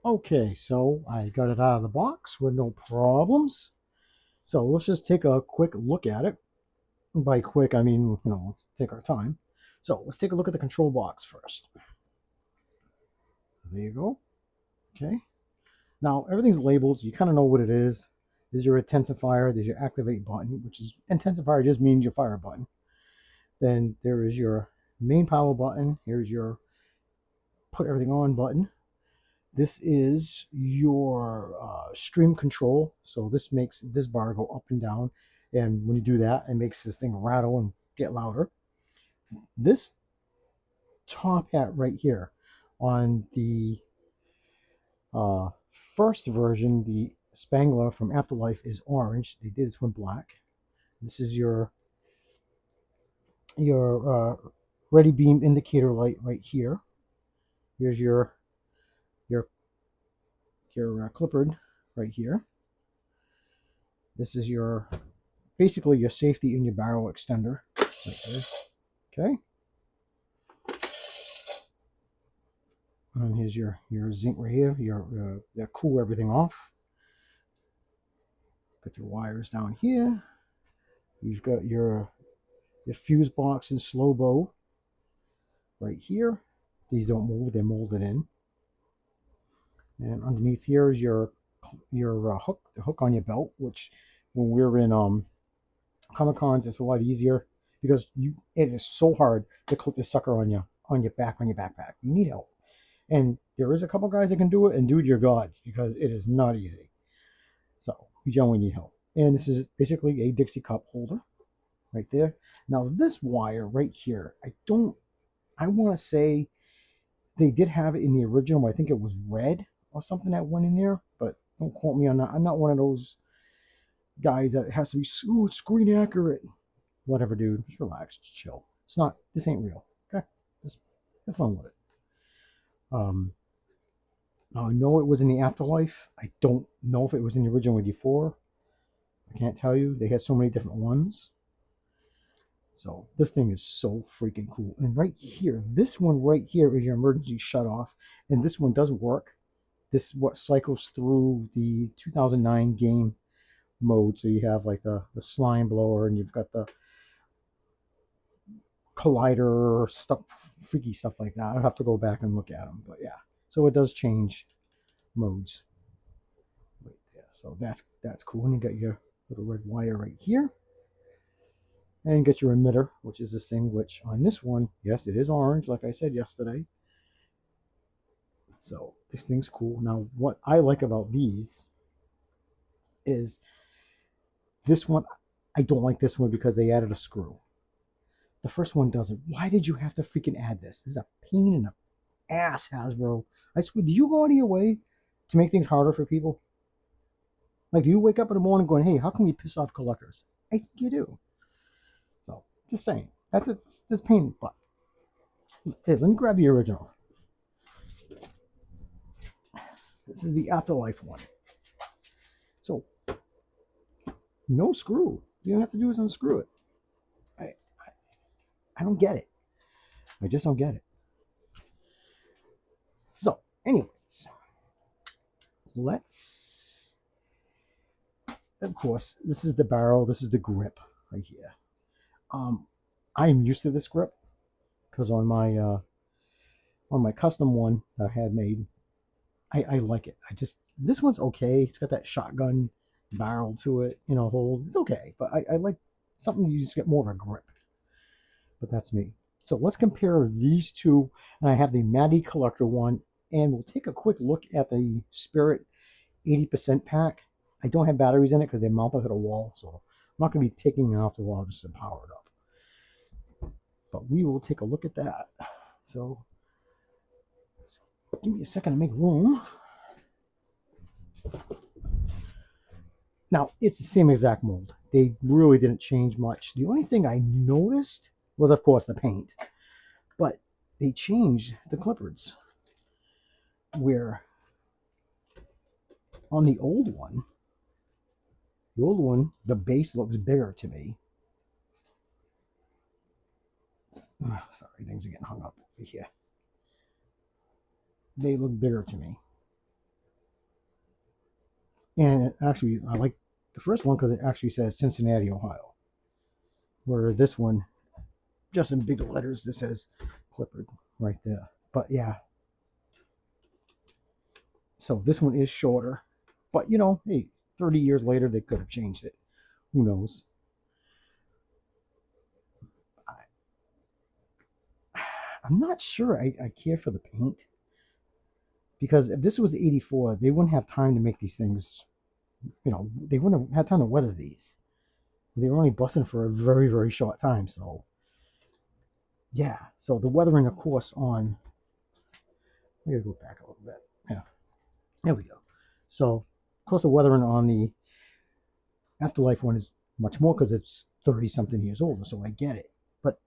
Okay, so I got it out of the box with no problems. So let's just take a quick look at it. By quick, I mean, let's take our time. So let's take a look at the control box first. There you go. Okay. Now everything's labeled, so you kind of know what it is. There's your intensifier, there's your activate button, which is intensifier just means your fire button. Then there is your main power button. Here's your put everything on button. This is your stream control. So this makes this bar go up and down. And when you do that, it makes this thing rattle and get louder. This top hat right here on the uh, first version, the Spangler from Afterlife is orange. They did this one black. This is your ready beam indicator light right here. Here's your clipboard right here. This is your basically your safety in your barrel extender right there. Okay. And here's your zinc right here. That cool everything off. Got your wires down here. You've got your fuse box and slow bow right here. These don't move; they're molded in. And underneath here is your hook, the hook on your belt. Which when we're in Comic Cons, it's a lot easier because it is so hard to clip this sucker on your back on your backpack. You need help. And there is a couple guys that can do it, and dude, you're gods because it is not easy. So you generally need help. And this is basically a Dixie cup holder right there. Now this wire right here, I want to say they did have it in the original. I think it was red or something that went in there, but don't quote me on that. I'm not one of those guys that it has to be screen accurate. Whatever, dude. Just relax, just chill. It's not. This ain't real. Okay, just have fun with it. Um, I know it was in the Afterlife. I don't know if it was in the original 84. I can't tell you. They had so many different ones. So this thing is so freaking cool. And right here, this one right here is your emergency shut off. And this one does work. This is what cycles through the 2009 game mode. So you have like the slime blower and you've got the collider stuff, freaky stuff like that. I'll have to go back and look at them. But yeah, so it does change modes. Right there. So that's cool. And you got your little red wire right here. And you get your emitter, which is this thing, which on this one, yes, it is orange, like I said yesterday. So this thing's cool. Now, what I like about these is this one. I don't like this one because they added a screw. The first one doesn't. Why did you have to freaking add this? This is a pain in the ass, Hasbro. I swear, do you go out of your way to make things harder for people? Like, do you wake up in the morning going, hey, how can we piss off collectors? I think you do. So, just saying. That's it's just pain in the butt. Hey, let me grab the original. This is the Afterlife one. So, no screw. You don't have to do is unscrew it. I, I don't get it. I just don't get it. So, anyways, let's. Of course, this is the barrel. This is the grip right here. Um, I am used to this grip because on my custom one that I had made, I like it. I just this one's okay. It's got that shotgun barrel to it, hold. It's okay, but I like something you just get more of a grip. But that's me. So let's compare these two. And I have the Maddie Collector one, and we'll take a quick look at the Spirit 80% pack. I don't have batteries in it because they're mounted at a wall, so I'm not going to be taking it off the wall just to power it up. But we will take a look at that. So give me a second to make room. Now, it's the same exact mold. They really didn't change much. The only thing I noticed was, of course, the paint. But they changed the clipboards. Where on the old one, the base looks bigger to me. Sorry, things are getting hung up over here. They look bigger to me. And actually, I like the first one because it actually says Cincinnati, Ohio. Where this one, just in big letters, it says Clifford right there. But yeah, so this one is shorter. But you know, hey, 30 years later, they could have changed it. Who knows? I'm not sure I care for the paint. Because if this was 84, they wouldn't have time to make these things. You know, they wouldn't have had time to weather these. They were only busting for a very, very short time. So, yeah. So the weathering, of course, on. I gotta go back a little bit. Yeah. There we go. So, of course, the weathering on the Afterlife one is much more because it's 30 something years older. So I get it. But,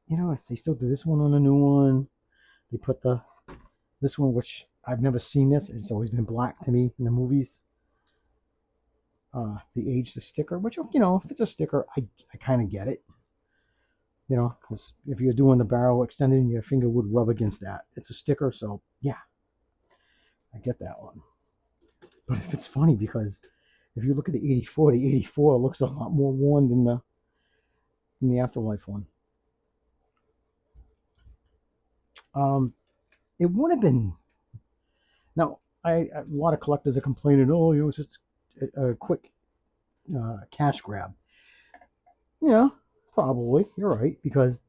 you know, if they still do this one on a new one, they put this one, which I've never seen this. It's always been black to me in the movies. The age the sticker, which, you know, if it's a sticker, I kind of get it. You know, because if you're doing the barrel extended, your finger would rub against that. It's a sticker, so yeah, I get that one. But it's funny because if you look at the 84 looks a lot more worn than the Afterlife one. It would have been. Now, a lot of collectors are complaining, oh, you know, it's just a quick cash grab. Yeah, probably. You're right, because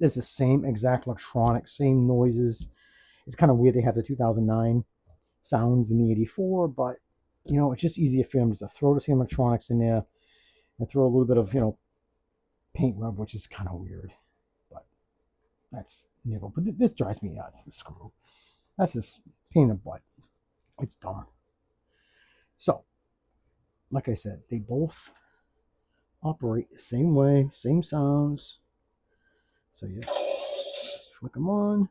it's the same exact electronics, same noises. It's kind of weird they have the 2009 sounds in the 84, but you know, it's just easier for them just to throw the same electronics in there and throw a little bit of, you know, paint rub, which is kind of weird. But that's nibble. But this drives me nuts, the screw. That's this pain in the butt. It's dumb. So, like I said, they both operate the same way, same sounds. So you flick them on.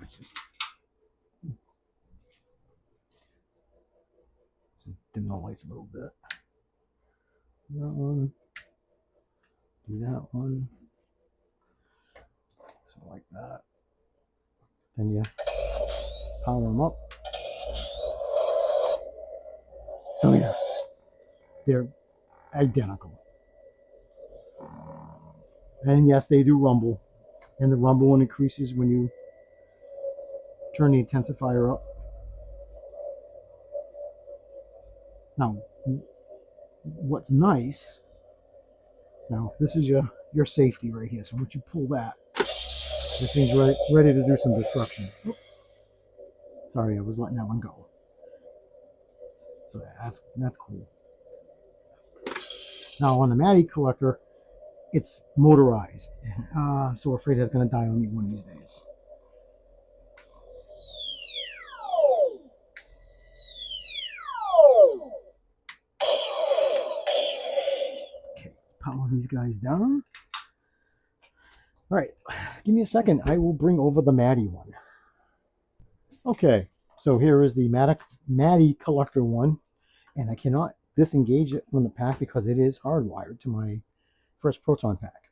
Let's just dim the lights a little bit. That one. Do that one. So like that. Then you power them up. So yeah, they're identical. And yes, they do rumble. And the rumble one increases when you turn the intensifier up. Now, what's nice, now this is your safety right here. So once you pull that, this thing's ready to do some destruction. Oh, sorry, I was letting that one go. So that's cool. Now on the Matty collector, it's motorized. I'm so afraid that's going to die on me one of these days. Okay, power these guys down. All right, give me a second. I will bring over the Matty one. Okay, so here is the Matty collector one, and I cannot disengage it from the pack because it is hardwired to my first Proton pack.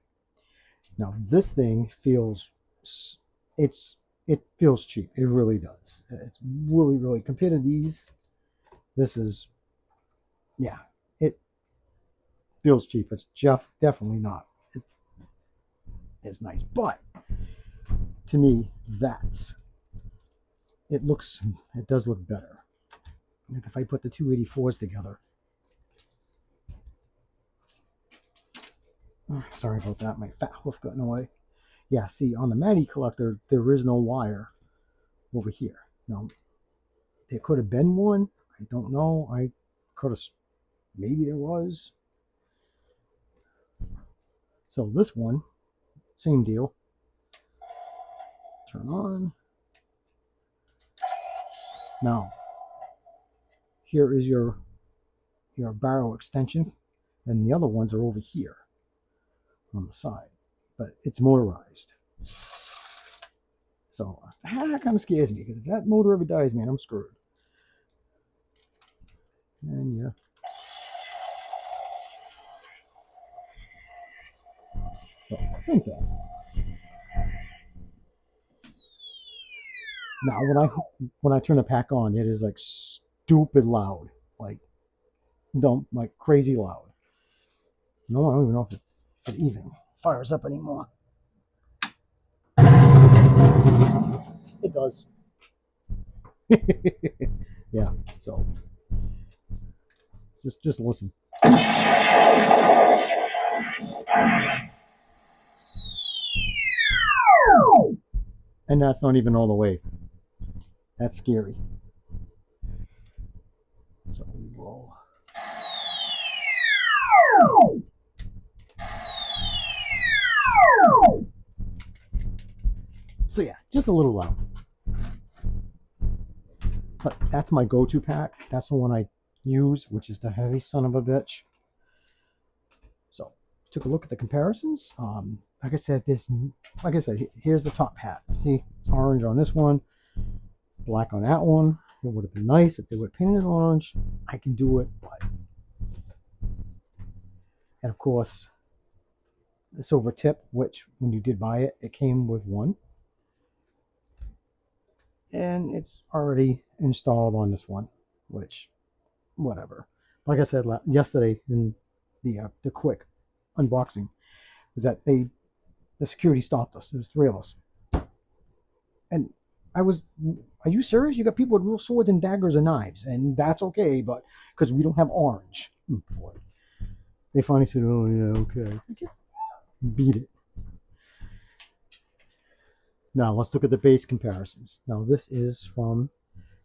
Now this thing feels, it feels cheap. It really does. It's really compared to these. This is, yeah, it feels cheap. It's definitely not. It's nice, but to me, it does look better. Like if I put the 284s together. Sorry about that. My fat hoof got in the way. Yeah, see, on the Matty collector, there is no wire over here. Now, there could have been one. I don't know. I could have, maybe there was. So this one, same deal. Turn on. Now, here is your barrel extension, and the other ones are over here on the side, but it's motorized. So that kind of scares me, because if that motor ever dies, man, I'm screwed. And yeah. So I think that. Now when I turn the pack on, it is like stupid loud, like don't like crazy loud. No, I don't even know if it even fires up anymore. It does. Yeah, so just listen. And that's not even all the way. That's scary. So we will. So yeah, just a little loud. But that's my go-to pack. That's the one I use, which is the heavy son of a bitch. So took a look at the comparisons. Like I said, here's the top hat. See, it's orange on this one, black on that one. It would have been nice if they would have painted it orange. I can do it, but and of course the silver tip, which when you did buy it, it came with one, and it's already installed on this one, which whatever. Like I said yesterday in the quick unboxing, is that the security stopped us. There was three of us, and I was, are you serious? You got people with real swords and daggers and knives, and that's okay, but because we don't have orange. Boy. They finally said, "Oh yeah, okay." Beat it. Now let's look at the base comparisons. Now this is from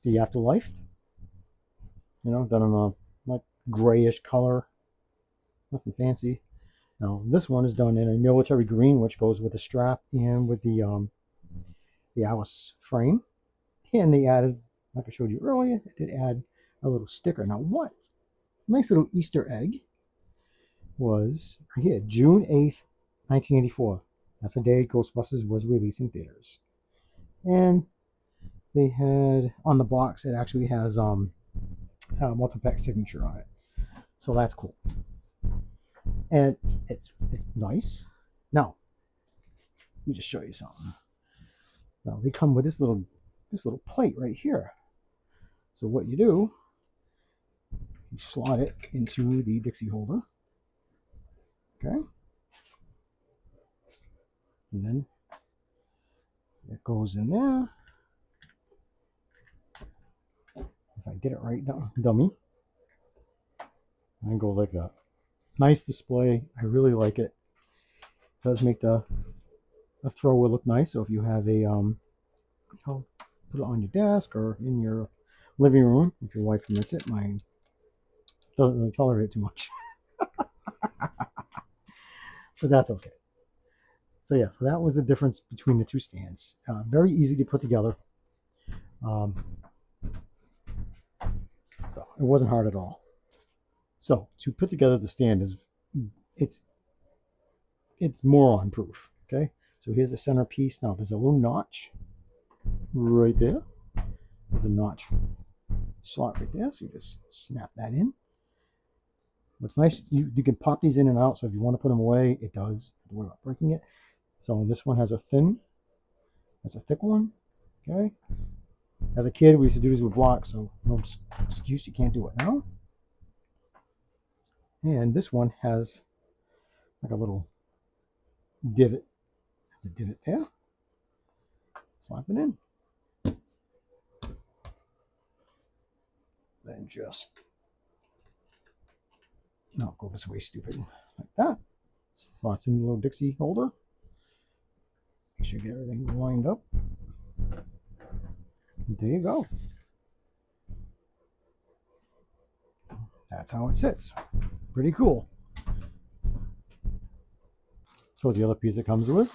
the Afterlife. Done in a like grayish color, nothing fancy. Now this one is done in a military green, which goes with the strap and with the Alice frame. And they added, like I showed you earlier, it did add a little sticker. Now what? Nice little Easter egg was right here, June 8th, 1984. That's the day Ghostbusters was released in theaters. And they had on the box, it actually has multi-pack signature on it. So that's cool. And it's nice. Now, let me just show you something. Now they come with this little plate right here. So what you do, you slot it into the Dixie holder. Okay. And then it goes in there. If I get it right, dummy. And it goes like that. Nice display. I really like it. It does make the thrower look nice. So if you have a put it on your desk or in your living room, if your wife permits it. Mine doesn't really tolerate it too much, but that's okay. So yeah, so that was the difference between the two stands. Very easy to put together. So it wasn't hard at all. So to put together the stand it's moron proof. Okay, so here's the centerpiece. Now there's a little notch right there. There's a notch slot right there, so you just snap that in. What's nice, you can pop these in and out, so if you want to put them away, it does. Don't worry about breaking it. So this one has that's a thick one. Okay. As a kid, we used to do this with blocks, so no excuse you can't do it now. And this one has like a little divot. There's a divot there. Slap it in. Then just, no, go this way, stupid. Like that. Slots in the little Dixie holder. Make sure you get everything lined up. There you go. That's how it sits. Pretty cool. So the other piece it comes with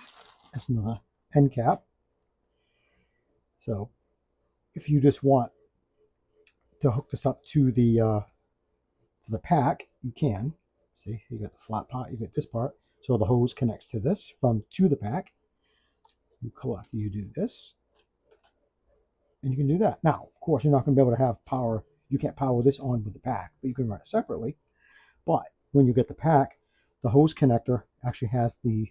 is another end cap. So if you just want to hook this up to the pack, you can. See, you got the flat part, you get this part. So the hose connects to this to the pack. You do this, and you can do that. Now, of course, you're not going to be able to have power. You can't power this on with the pack, but you can run it separately. But when you get the pack, the hose connector actually has the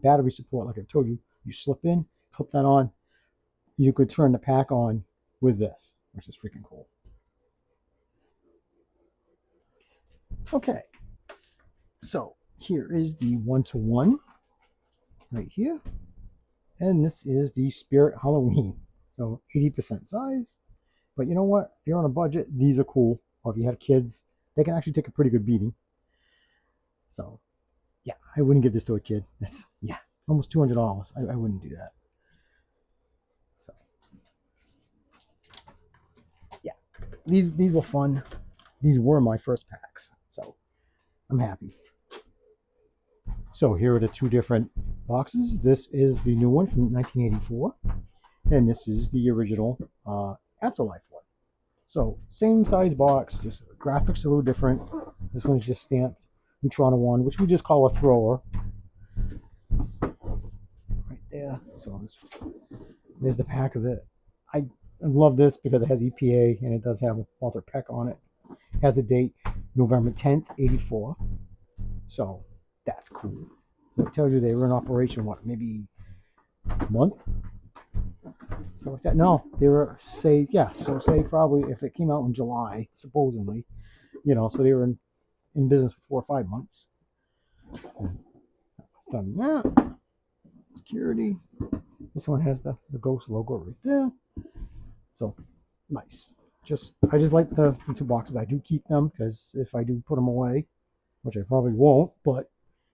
battery support. Like I told you, you slip in, clip that on. You could turn the pack on with this, which is freaking cool. Okay, so here is the 1-to-1 right here. And this is the Spirit Halloween. So 80% size. But you know what? If you're on a budget, these are cool. Or if you have kids, they can actually take a pretty good beating. So yeah, I wouldn't give this to a kid. That's, yeah, almost $200. I wouldn't do that. So yeah, these were fun. These were my first packs. So I'm happy. So here are the two different boxes. This is the new one from 1984. And this is the original Afterlife one. So same size box, just graphics a little different. This one's just stamped Neutrona one, which we just call a thrower. Right there. So there's the pack of it. I love this because it has EPA and it does have Walter Peck on it. It has a date November 10th, 84. So that's cool. It tells you they were in operation, what, maybe a month? So like that. No, they were say so say probably if it came out in July, supposedly, so they were in business for 4 or 5 months. It's done that. Security. This one has the ghost logo right there. So nice. I just like the two boxes. I do keep them because if I do put them away, which I probably won't, but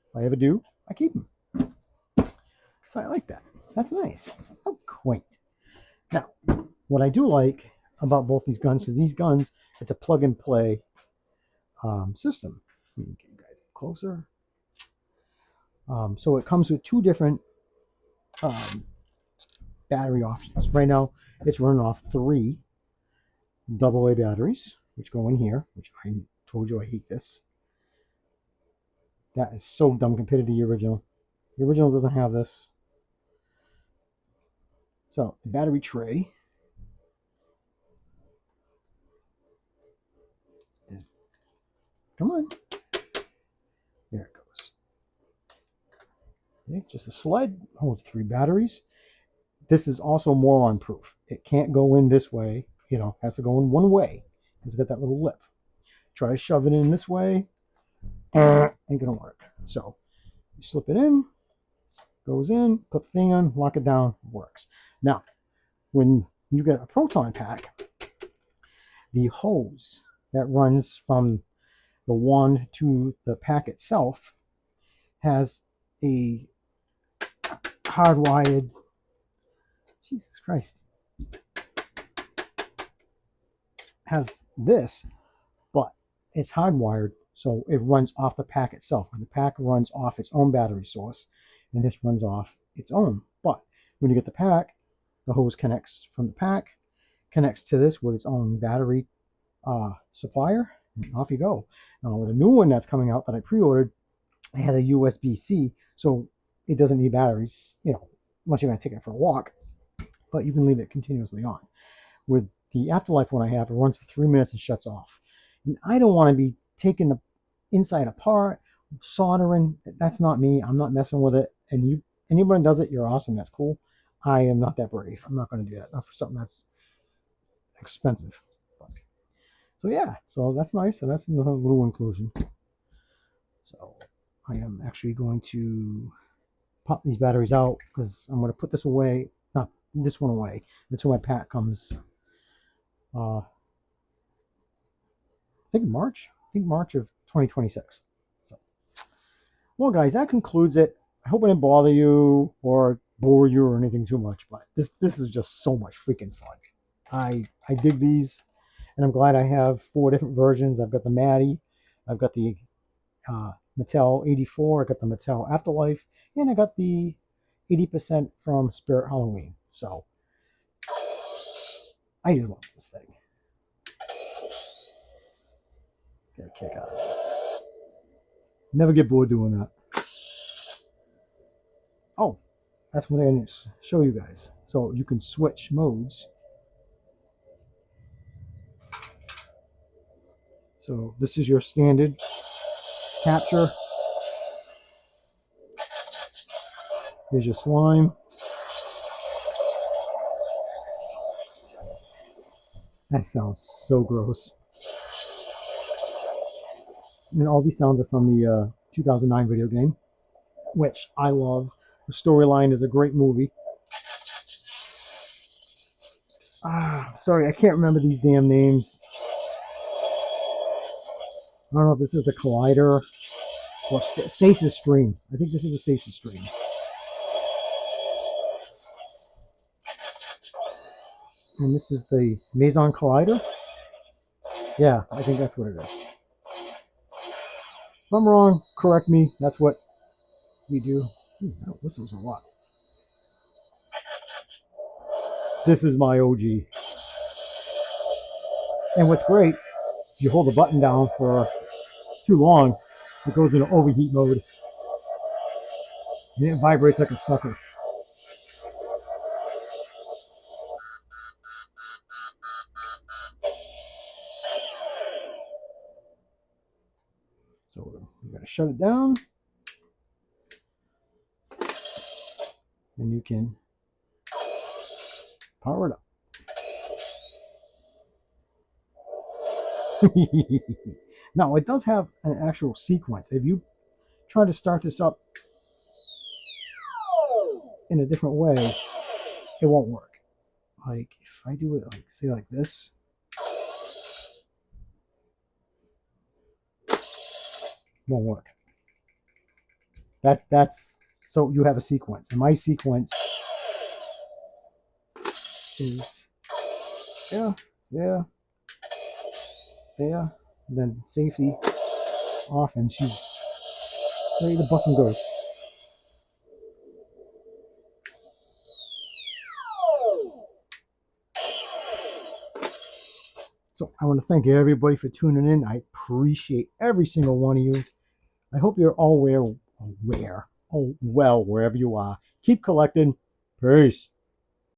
if I ever do, I keep them. So I like that. That's nice. How quaint. Now, what I do like about both these guns is these guns, it's a plug and play system. Let me get you guys closer. So it comes with two different battery options. Right now, it's running off 3 AA batteries, which go in here, which I told you I hate this. That is so dumb compared to the original. The original doesn't have this. So the battery tray is, come on, there it goes. Okay, just a sled holds 3 batteries. This is also moron proof. It can't go in this way, has to go in one way. It's got that little lip. Try to shove it in this way, ain't gonna work. So you slip it in, goes in, put the thing on, lock it down, works. Now, when you get a proton pack, the hose that runs from the wand to the pack itself has a hardwired, Jesus Christ, has this, but it's hardwired, so it runs off the pack itself. The pack runs off its own battery source, and this runs off its own. But when you get the pack, the hose connects from the pack, connects to this with its own battery supplier, and off you go. Now, with a new one that's coming out that I pre-ordered, it has a USB-C, so it doesn't need batteries, unless you're going to take it for a walk, but you can leave it continuously on. With the Afterlife one I have, it runs for 3 minutes and shuts off. And I don't want to be taking the inside apart, soldering. That's not me. I'm not messing with it. And anyone does it, you're awesome. That's cool. I am not that brave. I'm not going to do that. Not for something that's expensive. So yeah, so that's nice. And that's another little inclusion. So I am actually going to pop these batteries out because I'm going to put this away. Not this one away until my pack comes. I think March of 2026. So, well, guys, that concludes it. I hope I didn't bother you or bore you or anything too much, but this is just so much freaking fun. I dig these, and I'm glad I have 4 different versions. I've got the Maddie, I've got the Mattel 84, I got the Mattel Afterlife, and I got the 80% from Spirit Halloween. So I just love this thing. Get a kick out of it. Never get bored doing that. Oh, that's what I didn't show you guys. So you can switch modes. So this is your standard capture. Here's your slime. That sounds so gross. And all these sounds are from the 2009 video game, which I love. The storyline is a great movie. Sorry, I can't remember these damn names. I don't know if this is the Collider or Stasis Stream. I think this is the Stasis Stream. And this is the Maison Collider. Yeah, I think that's what it is. If I'm wrong, correct me. That's what we do. That whistles a lot. This is my OG. And what's great, you hold the button down for too long, it goes into overheat mode. And it vibrates like a sucker. So you gotta shut it down. And you can power it up. Now, it does have an actual sequence. If you try to start this up in a different way, it won't work. Like, if I do it, like, say like this, it won't work. That's, so you have a sequence. And my sequence is, yeah, and then safety off, and she's ready to bust some ghosts. So I want to thank everybody for tuning in. I appreciate every single one of you. I hope you're all well, wherever you are. Keep collecting. Peace.